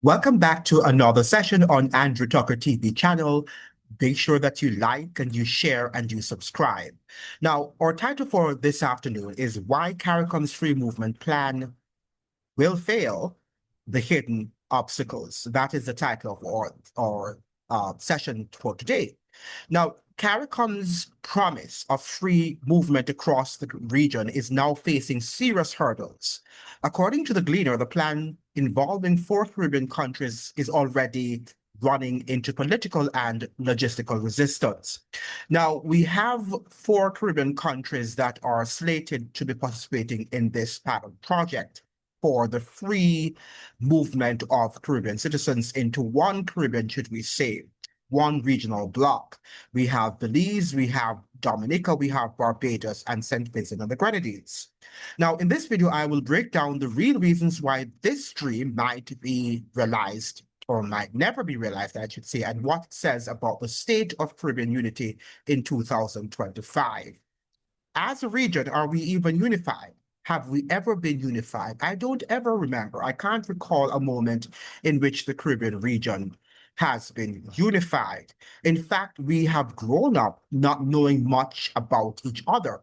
Welcome back to another session on Andrew Tucker TV channel. Make sure that you like and you share and you subscribe. Now, our title for this afternoon is Why CARICOM's Free Movement Plan Will Fail, the Hidden Obstacles. That is the title of our session for today. Now, CARICOM's promise of free movement across the region is now facing serious hurdles. According to the Gleaner, the plan involving four Caribbean countries is already running into political and logistical resistance. Now, we have four Caribbean countries that are slated to be participating in this pilot project for the free movement of Caribbean citizens into one Caribbean, should we say, one regional bloc. We have Belize, we have Dominica, we have Barbados, and St. Vincent and the Grenadines. Now, in this video, I will break down the real reasons why this dream might be realized or might never be realized, I should say, and what it says about the state of Caribbean unity in 2025. As a region, are we even unified? Have we ever been unified? I don't ever remember. I can't recall a moment in which the Caribbean region has been unified. In fact, we have grown up not knowing much about each other.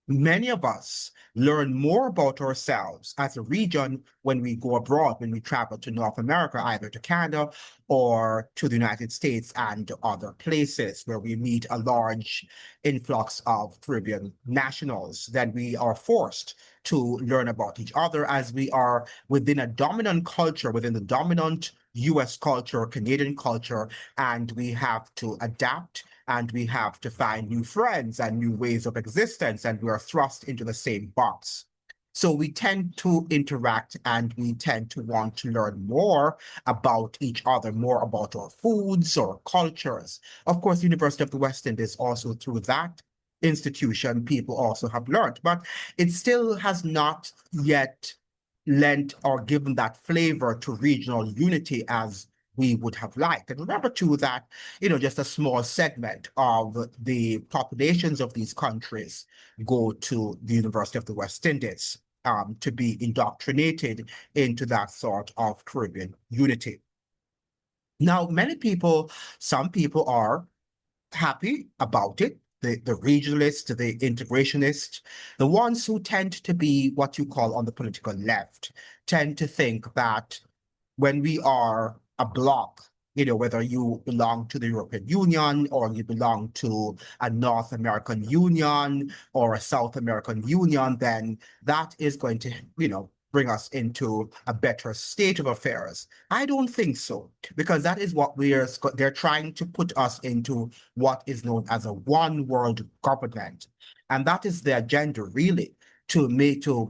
Many of us learn more about ourselves as a region when we go abroad, when we travel to North America, either to Canada or to the United States and other places where we meet a large influx of Caribbean nationals. Then we are forced to learn about each other as we are within a dominant culture, within the dominant US culture, Canadian culture, and we have to adapt and we have to find new friends and new ways of existence, and we are thrust into the same box. So we tend to interact and we tend to want to learn more about each other, more about our foods or cultures. Of course, University of the West Indies also through that institution, people also have learned, but it still has not yet lent or given that flavor to regional unity as we would have liked. And remember too that, just a small segment of the populations of these countries go to the University of the West Indies to be indoctrinated into that sort of Caribbean unity. Now, some people are happy about it. The regionalists, the integrationists, the ones who tend to be what you call on the political left, tend to think that when we are a bloc, whether you belong to the European Union or you belong to a North American Union or a South American Union, then that is going to, bring us into a better state of affairs. I don't think so, because that is what they're trying to put us into what is known as a one world government. And that is the agenda, really, to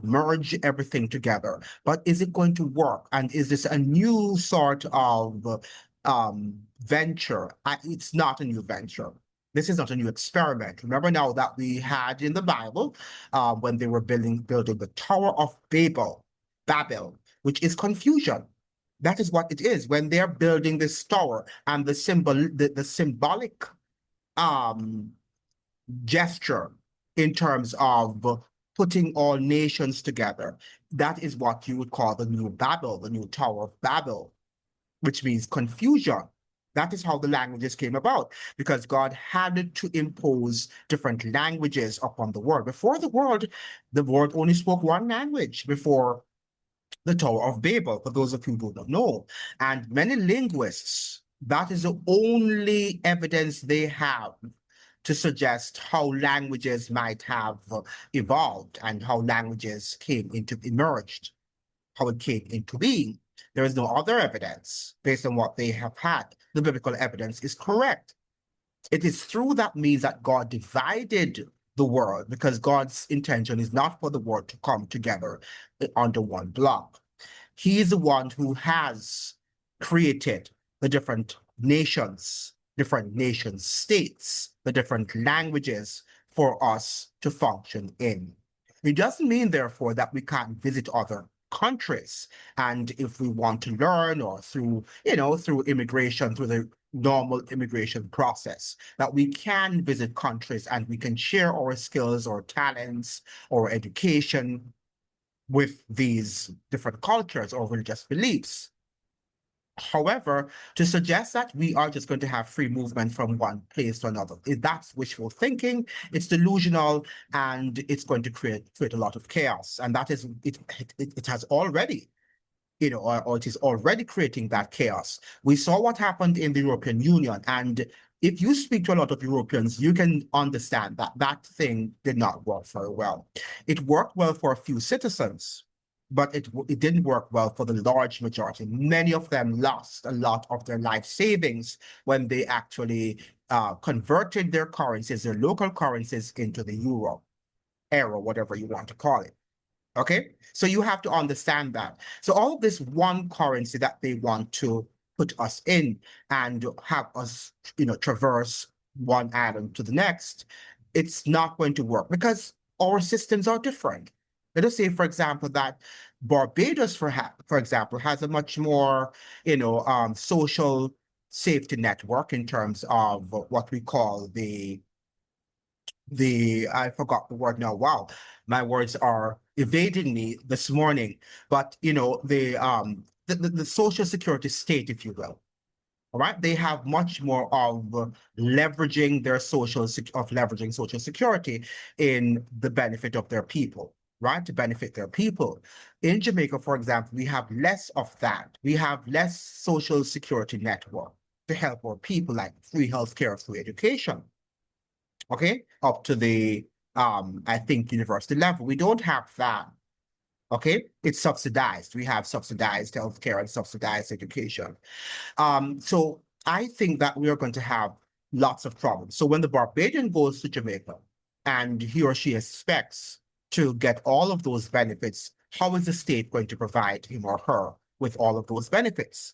merge everything together. But is it going to work? And is this a new sort of venture? It's not a new venture. This is not a new experiment. Remember now that we had in the Bible when they were building the Tower of Babel, which is confusion. That is what it is when they're building this tower, and the symbolic um, gesture in terms of putting all nations together. That is what you would call the new Babel, the new Tower of Babel, which means confusion. That is how the languages came about, because God had to impose different languages upon the world. Before the world only spoke one language before the Tower of Babel, for those of you who don't know. And many linguists, that is the only evidence they have to suggest how languages might have evolved and how languages emerged, how it came into being. There is no other evidence based on what they have had. The biblical evidence is correct. It is through that means that God divided the world, because God's intention is not for the world to come together under one block. He is the one who has created the different nation states, the different languages for us to function in. It doesn't mean, therefore, that we can't visit other countries. And if we want to learn, or through immigration, through the normal immigration process, that we can visit countries and we can share our skills or talents or education with these different cultures or religious beliefs. However, to suggest that we are just going to have free movement from one place to another, that's wishful thinking, it's delusional, and it's going to create a lot of chaos. And that is, it has already, or it is already creating that chaos. We saw what happened in the European Union, and if you speak to a lot of Europeans, you can understand that that thing did not work very well. It worked well for a few citizens, but it didn't work well for the large majority. Many of them lost a lot of their life savings when they actually converted their currencies, their local currencies, into the euro, whatever you want to call it. Okay, so you have to understand that. So all of this one currency that they want to put us in and have us, traverse one island to the next, it's not going to work because our systems are different. Let us say, for example, that Barbados, for example, has a much more, social safety network in terms of what we call I forgot the word now. Wow, my words are evading me this morning. But the social security state, if you will. All right, they have much more of leveraging leveraging social security in the benefit of their people, right? To benefit their people. In Jamaica, for example, we have less of that. We have less social security network to help our people, like free healthcare, free education. Okay, up to the I think university level. We don't have that. Okay, it's subsidized. We have subsidized healthcare and subsidized education. So I think that we are going to have lots of problems. So when the Barbadian goes to Jamaica and he or she expects to get all of those benefits, how is the state going to provide him or her with all of those benefits?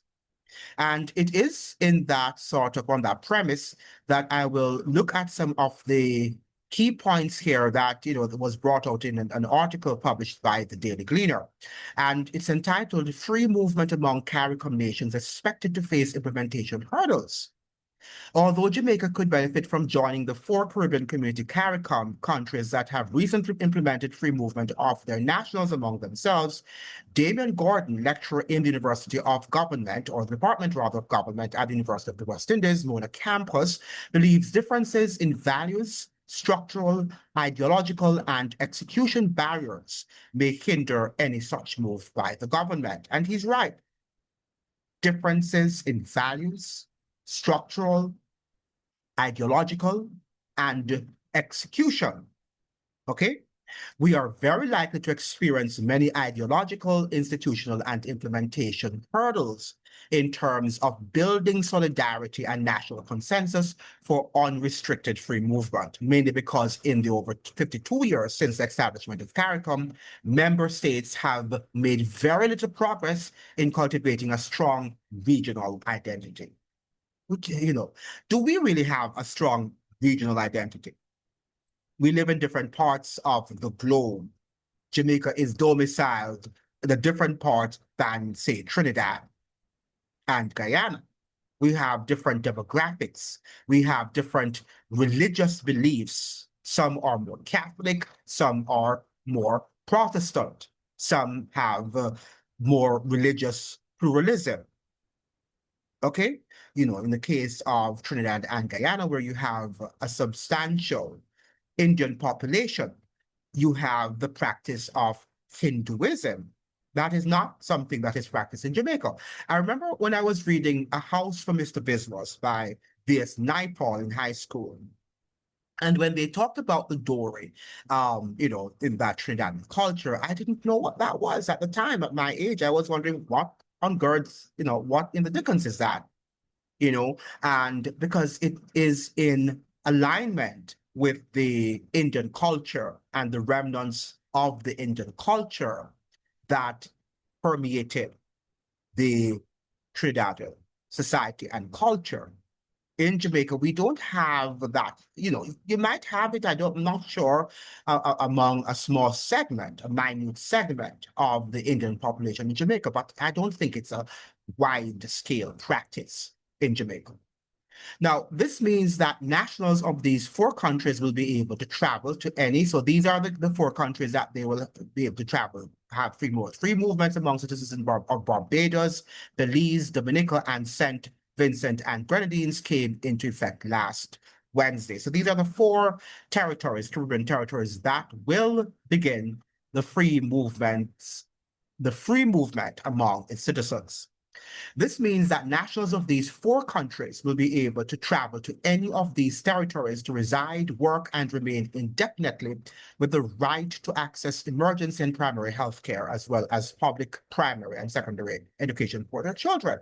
And it is in that sort of on that premise that I will look at some of the key points here that that was brought out in an article published by the Daily Gleaner. And it's entitled Free Movement Among CARICOM Nations Expected to Face Implementation Hurdles. Although Jamaica could benefit from joining the 4 Caribbean Community CARICOM countries that have recently implemented free movement of their nationals among themselves, Damian Gordon, lecturer in the University of Government, or the Department rather of Government at the University of the West Indies, Mona campus, believes differences in values, structural, ideological, and execution barriers may hinder any such move by the government. And he's right. Differences in values, structural, ideological, and execution. Okay? We are very likely to experience many ideological, institutional, and implementation hurdles in terms of building solidarity and national consensus for unrestricted free movement, mainly because in the over 52 years since the establishment of CARICOM, member states have made very little progress in cultivating a strong regional identity. Which, do we really have a strong regional identity? We live in different parts of the globe. Jamaica is domiciled in a different part than, say, Trinidad and Guyana. We have different demographics. We have different religious beliefs. Some are more Catholic, some are more Protestant, some have more religious pluralism. Okay, in the case of Trinidad and Guyana, where you have a substantial Indian population, you have the practice of Hinduism. That is not something that is practiced in Jamaica. I remember when I was reading A House for Mr. Biswas by V.S. Naipaul in high school. And when they talked about the Dori, in that Trinidad culture, I didn't know what that was at the time. At my age, I was wondering what on girds, what in the dickens is that? And because it is in alignment with the Indian culture and the remnants of the Indian culture that permeated the Trinidadian society and culture. In Jamaica, we don't have that. You might have it, I'm not sure, among a small segment, a minute segment of the Indian population in Jamaica, but I don't think it's a wide-scale practice in Jamaica. Now, this means that nationals of these 4 countries will be able to travel to any, so these are the 4 countries that they will be able to travel have free movements among citizens of Barbados, Belize, Dominica, and St. Vincent and Grenadines came into effect last Wednesday. So these are the 4 territories, Caribbean territories, that will begin the free movement among its citizens. This means that nationals of these 4 countries will be able to travel to any of these territories to reside, work, and remain indefinitely with the right to access emergency and primary health care, as well as public primary and secondary education for their children.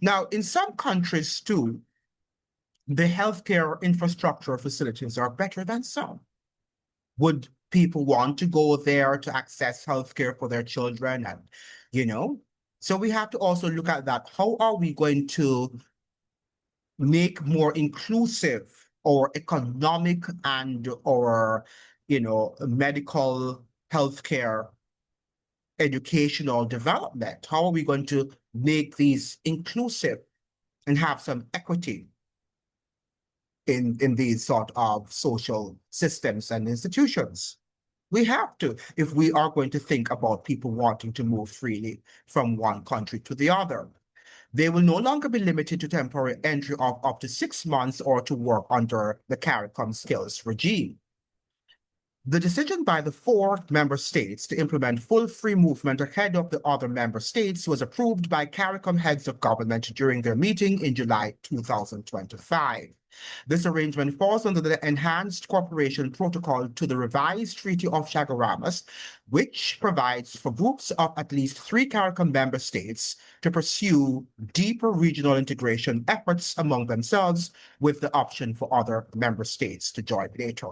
Now, in some countries too, the healthcare infrastructure facilities are better than some. Would people want to go there to access healthcare for their children? And, so we have to also look at that. How are we going to make more inclusive or economic and or medical healthcare educational development? How are we going to make these inclusive and have some equity in these sort of social systems and institutions? We have to, if we are going to think about people wanting to move freely from one country to the other. They will no longer be limited to temporary entry of up to 6 months or to work under the CARICOM skills regime. The decision by the 4 member states to implement full free movement ahead of the other member states was approved by CARICOM heads of government during their meeting in July 2025. This arrangement falls under the Enhanced Cooperation Protocol to the revised Treaty of Chaguaramas, which provides for groups of at least 3 CARICOM member states to pursue deeper regional integration efforts among themselves, with the option for other member states to join later.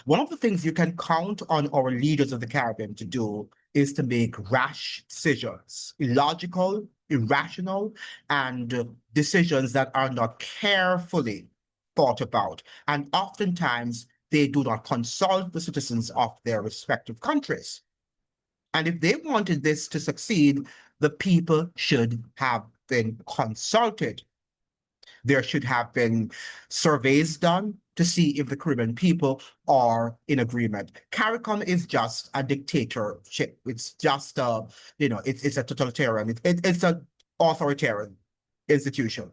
One of the things you can count on our leaders of the Caribbean to do is to make rash decisions, illogical, irrational, and decisions that are not carefully thought about. And oftentimes, they do not consult the citizens of their respective countries. And if they wanted this to succeed, the people should have been consulted. There should have been surveys done to see if the Caribbean people are in agreement. CARICOM is just a dictatorship. It's just it's a totalitarian. It's an authoritarian institution.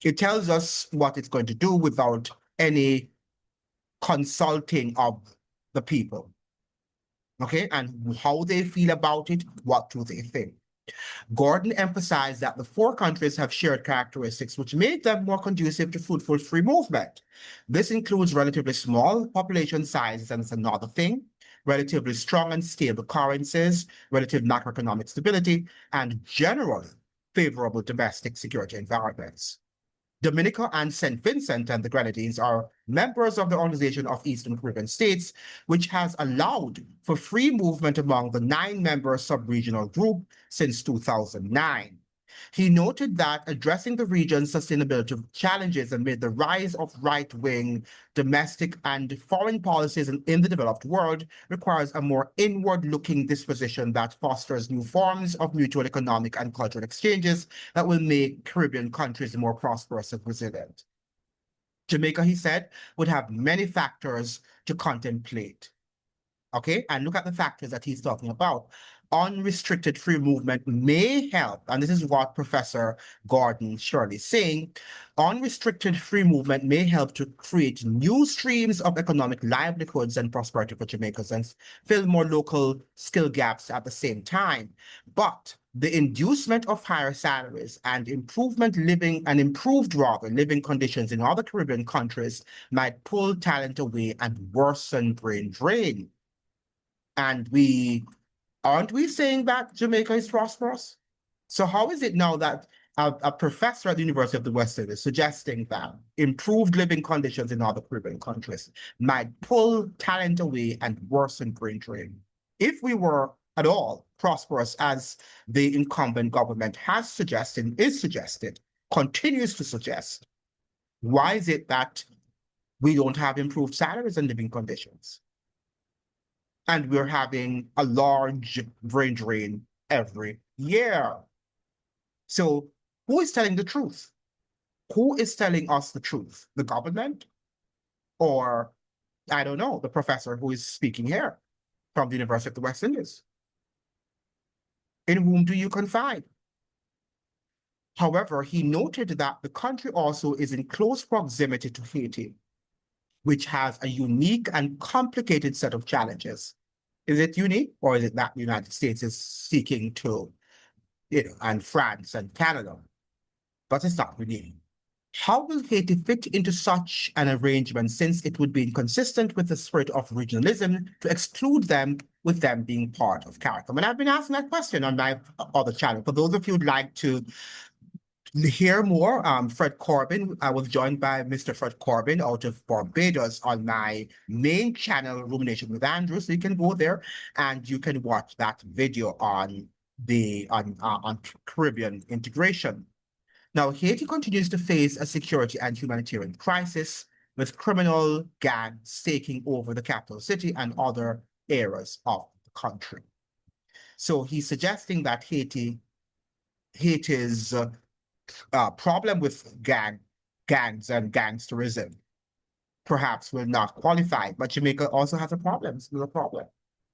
It tells us what it's going to do without any consulting of the people. Okay, and how they feel about it, what do they think? Gordon emphasized that the 4 countries have shared characteristics which make them more conducive to fruitful free movement. This includes relatively small population sizes, and it's another thing, relatively strong and stable currencies, relative macroeconomic stability, and generally favorable domestic security environments. Dominica and St. Vincent and the Grenadines are members of the Organization of Eastern Caribbean States, which has allowed for free movement among the 9-member sub-regional group since 2009. He noted that addressing the region's sustainability challenges amid the rise of right-wing domestic and foreign policies in the developed world requires a more inward-looking disposition that fosters new forms of mutual economic and cultural exchanges that will make Caribbean countries more prosperous and resilient. Jamaica, he said, would have many factors to contemplate. Okay, and look at the factors that he's talking about. Unrestricted free movement may help, and this is what Professor Gordon Shirley is saying. Unrestricted free movement may help to create new streams of economic livelihoods and prosperity for Jamaicans and fill more local skill gaps at the same time. But the inducement of higher salaries and improved living conditions in other Caribbean countries might pull talent away and worsen brain drain. And aren't we saying that Jamaica is prosperous? So how is it now that a professor at the University of the West Indies is suggesting that improved living conditions in other Caribbean countries might pull talent away and worsen brain drain? If we were at all prosperous, as the incumbent government has suggested, continues to suggest, why is it that we don't have improved salaries and living conditions? And we're having a large brain drain every year. So who is telling the truth? Who is telling us the truth? The government? Or, I don't know, the professor who is speaking here? from the University of the West Indies. In whom do you confide? However, he noted that the country also is in close proximity to Haiti, which has a unique and complicated set of challenges. Is it unique, or is it that the United States is seeking to, and France and Canada? But it's not unique. How will Haiti fit into such an arrangement, since it would be inconsistent with the spirit of regionalism to exclude them, with them being part of CARICOM? And I've been asking that question on my other channel. For those of you who'd like to hear more, Fred Corbin, I was joined by Mr. Fred Corbin out of Barbados on my main channel, Rumination with Andrew. So you can go there and you can watch that video on Caribbean integration. Now, Haiti continues to face a security and humanitarian crisis, with criminal gangs taking over the capital city and other areas of the country. So he's suggesting that Haiti's problem with gangs and gangsterism perhaps will not qualify, but Jamaica also has a problem. It's a problem.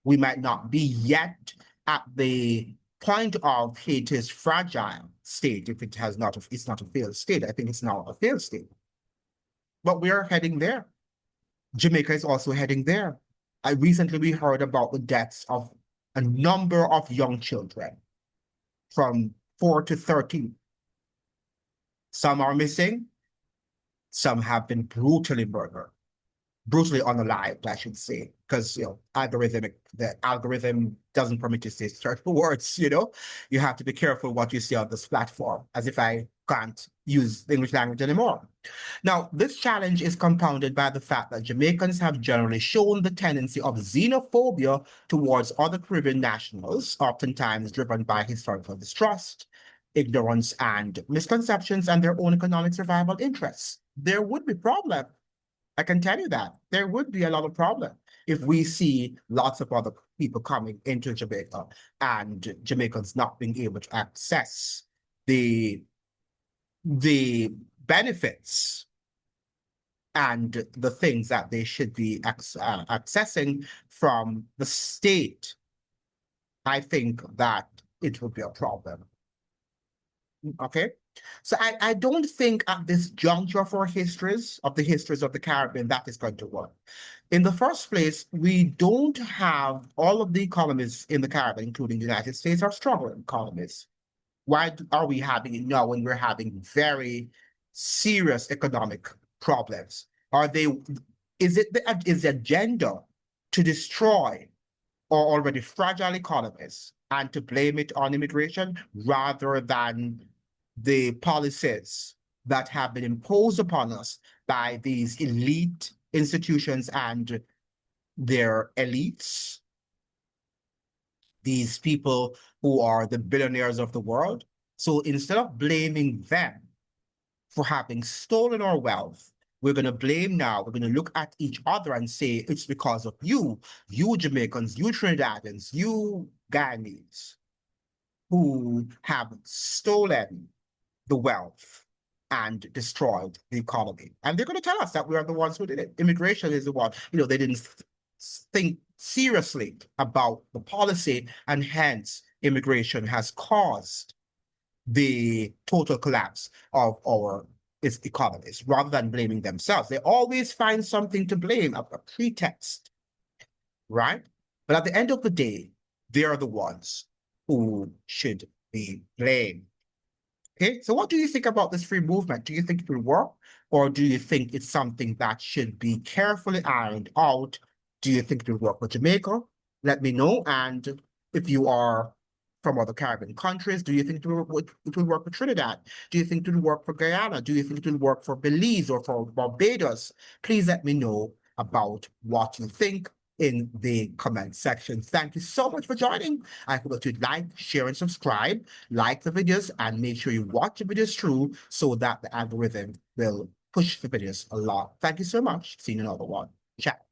We might not be yet at the point of Haiti's fragile state, if it's not a failed state. I think it's now a failed state. But we are heading there. Jamaica is also heading there. Recently we heard about the deaths of a number of young children from 4 to 13. Some are missing. Some have been brutally murdered. Brutally unalived, I should say, because the algorithm doesn't permit you to say certain words. You have to be careful what you say on this platform, as if I can't use the English language anymore. Now, this challenge is compounded by the fact that Jamaicans have generally shown the tendency of xenophobia towards other Caribbean nationals, oftentimes driven by historical distrust, ignorance, and misconceptions, and their own economic survival interests. There would be problems. I can tell you that there would be a lot of problem if we see lots of other people coming into Jamaica and Jamaicans not being able to access the benefits and the things that they should be accessing from the state. I think that it would be a problem. Okay. So I don't think at this juncture for the histories of the Caribbean that is going to work. In the first place, we don't have all of the economies in the Caribbean, including the United States, are struggling economies. Why are we having it now when we're having very serious economic problems? Is the agenda to destroy our already fragile economies and to blame it on immigration rather than the policies that have been imposed upon us by these elite institutions and their elites, these people who are the billionaires of the world? So instead of blaming them for having stolen our wealth, we're going to blame now, we're going to look at each other and say, it's because of you Jamaicans, you Trinidadians, you Guyanese, who have stolen the wealth and destroyed the economy. And they're going to tell us that we are the ones who did it. Immigration is the one, they didn't think seriously about the policy, and hence immigration has caused the total collapse of our economies, rather than blaming themselves. They always find something to blame, a pretext, right? But at the end of the day, they are the ones who should be blamed. Okay, so what do you think about this free movement? Do you think it will work, or do you think it's something that should be carefully ironed out? Do you think it will work for Jamaica? Let me know. And if you are from other Caribbean countries, do you think it will work for Trinidad? Do you think it will work for Guyana? Do you think it will work for Belize or for Barbados? Please let me know about what you think in the comment section. Thank you so much for joining. I hope that you'd like, share, and subscribe, like the videos, and make sure you watch the videos through so that the algorithm will push the videos a lot. Thank you so much. See you in another one. Chat.